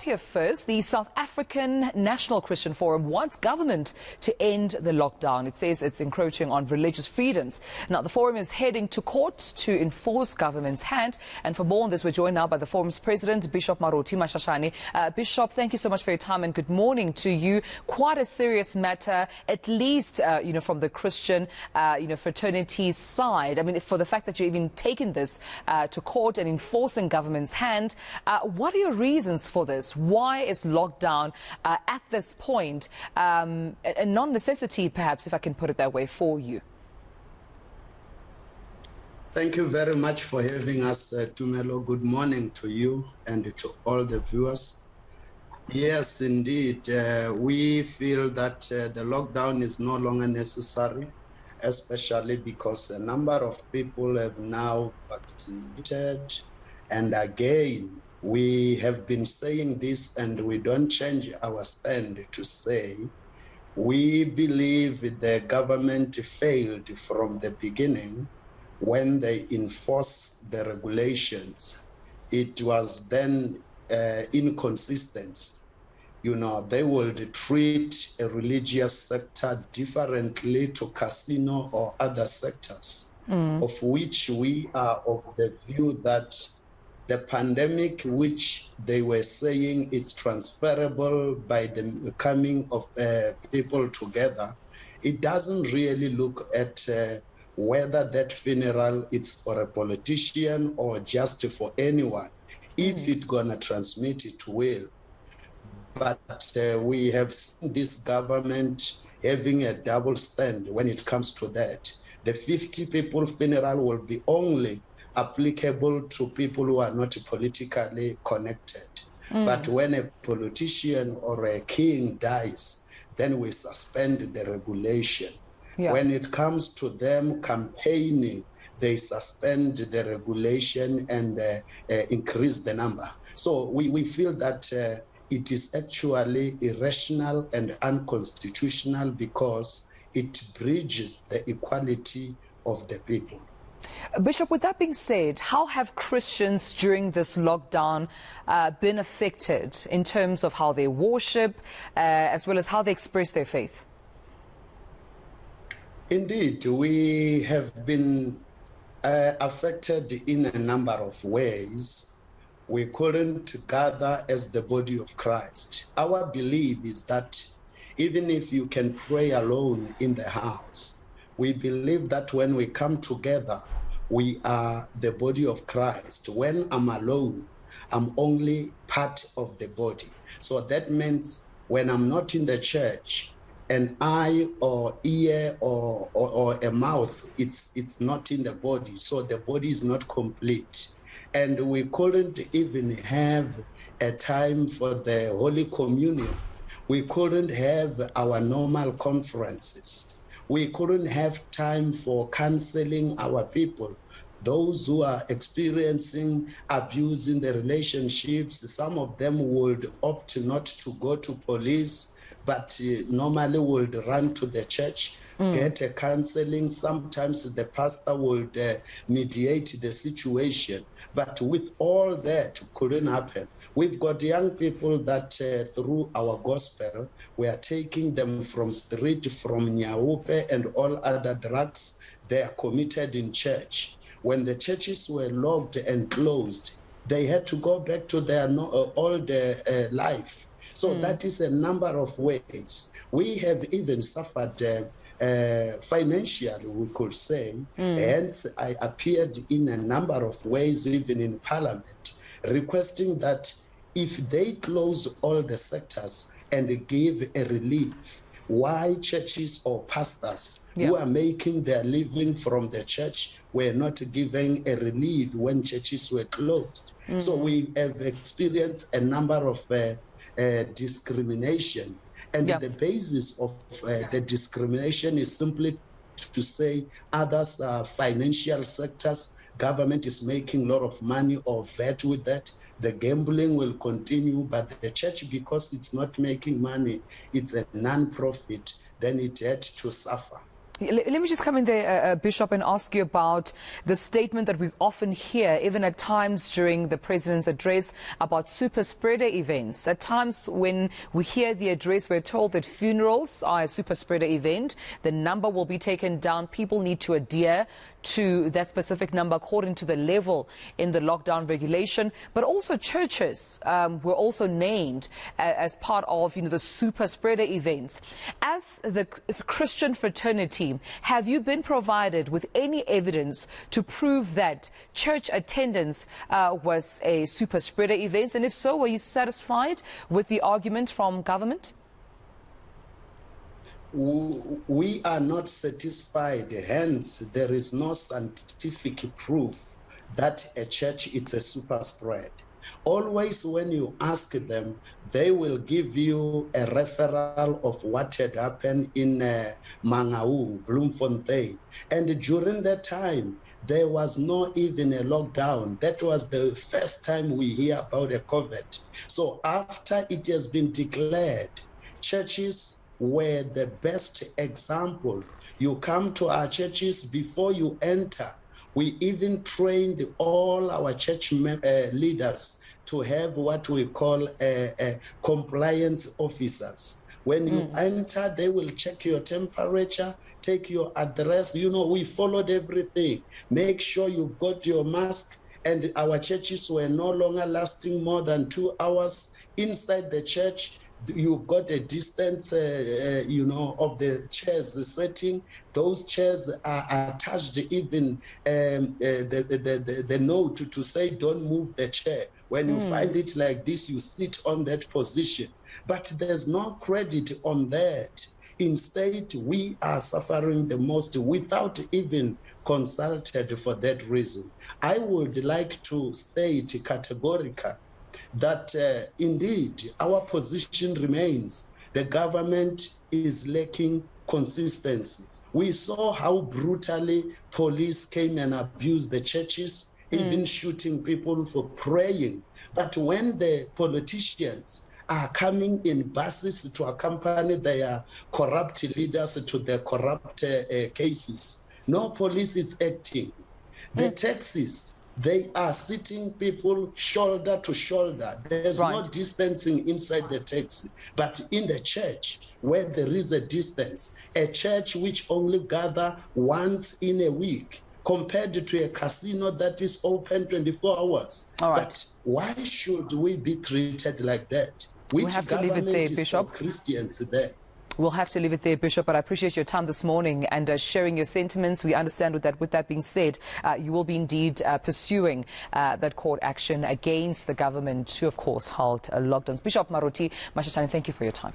Here first, the South African National Christian Forum wants government to end the lockdown. It says it's encroaching on religious freedoms. Now, the forum is heading to court to enforce government's hand. And for more on this, we're joined now by the forum's president, Bishop Marothi Mashashane. Bishop, thank you so much for your time and good morning to you. Quite a serious matter, at least, from the Christian, fraternity's side. I mean, for the fact that you're even taking this to court and enforcing government's hand, what are your reasons for this? Why is lockdown at this point a non-necessity, perhaps, if I can put it that way, for you? Thank you very much for having us, Tumelo. Good morning to you and to all the viewers. Yes, indeed, we feel that the lockdown is no longer necessary, especially because a number of people have now vaccinated. And again, we have been saying this and we don't change our stand to say we believe the government failed from the beginning when they enforced the regulations. It was then inconsistent. They would treat a religious sector differently to casino or other sectors, of which we are of the view that the pandemic, which they were saying is transferable by the coming of people together, it doesn't really look at whether that funeral is for a politician or just for anyone. If it's gonna transmit, it will. But we have seen this government having a double stand when it comes to that. The 50 people funeral will be only applicable to people who are not politically connected. But when a politician or a king dies, then we suspend the regulation. When it comes to them campaigning, they suspend the regulation and increase the number. So we feel that it is actually irrational and unconstitutional because it bridges the equality of the people. Bishop, with that being said, how have Christians during this lockdown been affected in terms of how they worship as well as how they express their faith? Indeed, we have been affected in a number of ways. We couldn't gather as the body of Christ. Our belief is that even if you can pray alone in the house, we believe that when we come together, we are the body of Christ. When I'm alone, I'm only part of the body. So that means when I'm not in the church, an eye or ear or a mouth, it's not in the body. So the body is not complete. And we couldn't even have a time for the Holy Communion. We couldn't have our normal conferences. We couldn't have time for counseling our people. Those who are experiencing abuse in the relationships, some of them would opt not to go to police, but normally would run to the church, get a counseling. Sometimes the pastor would mediate the situation. But with all that, couldn't happen. We've got young people that through our gospel, we are taking them from street, from Nyaupe and all other drugs. They are committed in church. When the churches were locked and closed, they had to go back to their old life. So that is a number of ways. We have even suffered financially, we could say. Hence, I appeared in a number of ways, even in Parliament, requesting that if they close all the sectors and give a relief, why churches or pastors who are making their living from the church were not giving a relief when churches were closed? So we have experienced a number of discrimination. And the basis of the discrimination is simply to say others are financial sectors, government is making a lot of money or VAT with that. The gambling will continue, but the church, because it's not making money, it's a non-profit, then it had to suffer. Let me just come in there, Bishop, and ask you about the statement that we often hear, even at times during the President's address, about super spreader events. At times when we hear the address, we're told that funerals are a super spreader event. The number will be taken down. People need to adhere to that specific number according to the level in the lockdown regulation. But also churches were also named as part of, the super spreader events. As the Christian fraternity, have you been provided with any evidence to prove that church attendance was a super spreader event? And if so, were you satisfied with the argument from government? We are not satisfied, hence there is no scientific proof that a church is a super spread. Always when you ask them, they will give you a referral of what had happened in Mangaung, Bloemfontein. And during that time, there was not even a lockdown. That was the first time we hear about a COVID. So after it has been declared, churches were the best example. You come to our churches before you enter. We even trained all our church leaders to have what we call compliance officers. When you enter, they will check your temperature, take your address. We followed everything. Make sure you've got your mask. And our churches were no longer lasting more than 2 hours inside the church. You've got a distance, of the chairs setting. Those chairs are attached, even the note to say don't move the chair. When you find it like this, you sit on that position. But there's no credit on that. Instead, we are suffering the most without even consulted for that reason. I would like to state categorically that indeed our position remains. The government is lacking consistency. We saw how brutally police came and abused the churches, even shooting people for praying. But when the politicians are coming in buses to accompany their corrupt leaders to their corrupt cases, no police is acting. The taxis, they are sitting people shoulder to shoulder. There's no distancing inside the taxi. But in the church, where there is a distance, a church which only gather once in a week, compared to a casino that is open 24 hours. But why should we be treated like that? Which have to leave it there, Bishop. Christians there? We'll have to leave it there, Bishop, but I appreciate your time this morning and sharing your sentiments. We understand with that being said, you will be indeed pursuing that court action against the government to, of course, halt lockdowns. Bishop Marothi Mashashane, thank you for your time.